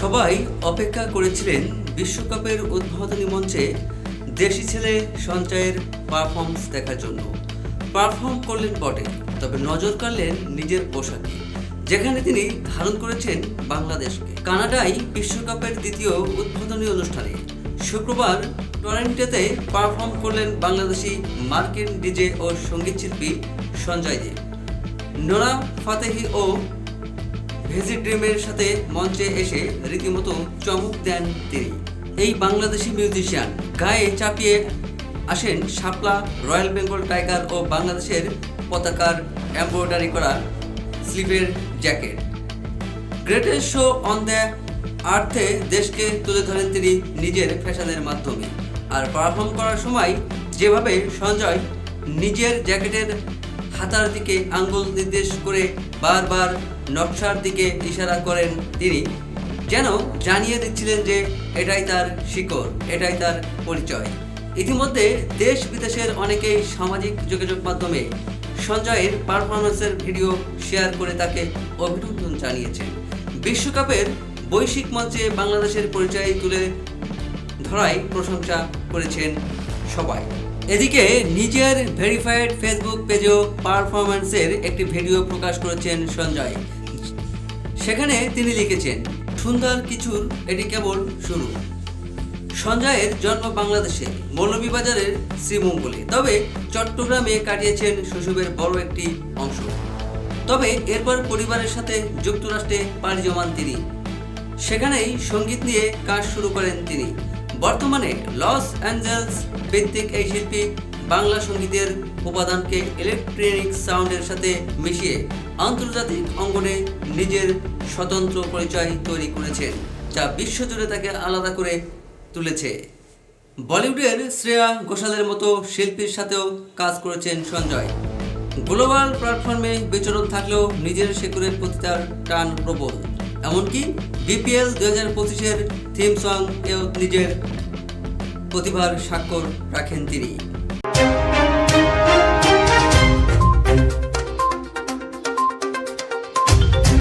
সবাই অপেক্ষা করেছিলেন বিশ্বকাপের উদ্বোধনী মঞ্চে দেশি ছেলে সঞ্জয়ের পারফরম্যান্স দেখার জন্য। পারফর্ম করলেন বটে, তবে নজর কাড়লেন নিজের পোশাকে, যেখানে তিনি ধারণ করেছেন বাংলাদেশকে। কানাডায় বিশ্বকাপের দ্বিতীয় উদ্বোধনী অনুষ্ঠানে শুক্রবার টরন্টোতে পারফর্ম করলেন বাংলাদেশি মার্কিন ডিজে ও সঙ্গীত শিল্পী সঞ্জয় দেব। নোরা ফাতেহি ও ভেজি ড্রিমের সাথে মঞ্চে এসে রীতিমতো চমক দেন তিনি। এই বাংলাদেশি মিউজিশিয়ান গায়ে চাপিয়ে আসেন শাপলা, রয়্যাল বেঙ্গল টাইগার ও বাংলাদেশের পতাকার এমব্রয়ডারি করা স্লিভের jacket. Greatest show on the আর্থে দেশকে তুলে ধরেন তিনি নিজের ফ্যাশনের মাধ্যমে। আর পারফর্ম করার সময় যেভাবে সঞ্জয় নিজের জ্যাকেটের হাতার দিকে আঙ্গুল নির্দেশ করে বারবার নকশার দিকে ইশারা করেন, তিনি যেন জানিয়ে দিচ্ছিলেন যে এটাই তার শিকড়, এটাই তার পরিচয়। ইতিমধ্যে দেশ বিদেশের অনেকেই সামাজিক যোগাযোগ মাধ্যমে সঞ্জয়ের পারফরমেন্সের ভিডিও শেয়ার করে তাকে অভিনন্দন জানিয়েছেন। বিশ্বকাপের বৈশ্বিক মঞ্চে বাংলাদেশের পরিচয় তুলে ধরায় প্রশংসা করেছেন সবাই। এদিকে নিজের ভেরিফাইড ফেসবুক পেজেও পারফরম্যান্সের একটি ভিডিও প্রকাশ করেছেন সঞ্জয়। সেখানে তিনি লিখেছেন, সুন্দর কিছুর এটি কেবল শুরু। সঞ্জয়ের জন্ম বাংলাদেশে মৌলভীবাজারের শ্রীমঙ্গলে, তবে চট্টগ্রামে কাটিয়েছেন শৈশবের বড় একটি অংশ। তবে এরপর পরিবারের সাথে যুক্তরাষ্ট্রে পাড়ি জমান তিনি। সেখানেই সঙ্গীত নিয়ে কাজ শুরু করেন তিনি। বর্তমানে লস অ্যাঞ্জেলস ভিত্তিক এই শিল্পী বাংলা সঙ্গীতের উপাদানকে ইলেকট্রনিক সাউন্ডের সাথে মিশিয়ে আন্তর্জাতিক অঙ্গনে নিজের স্বতন্ত্র পরিচয় তৈরি করেছেন, যা বিশ্বজুড়ে তাকে আলাদা করে তুলেছে। বলিউডের শ্রেয়া ঘোষালের মতো শিল্পীর সাথেও কাজ করেছেন সঞ্জয়। গ্লোবাল প্ল্যাটফর্মে বিচরণ থাকলেও নিজের শেকড়ের প্রতি তার টান প্রবল। এমনকি বিপিএল 2025-এর থিম সং এও নিজের প্রতিভার স্বাক্ষর রাখেন তিনি।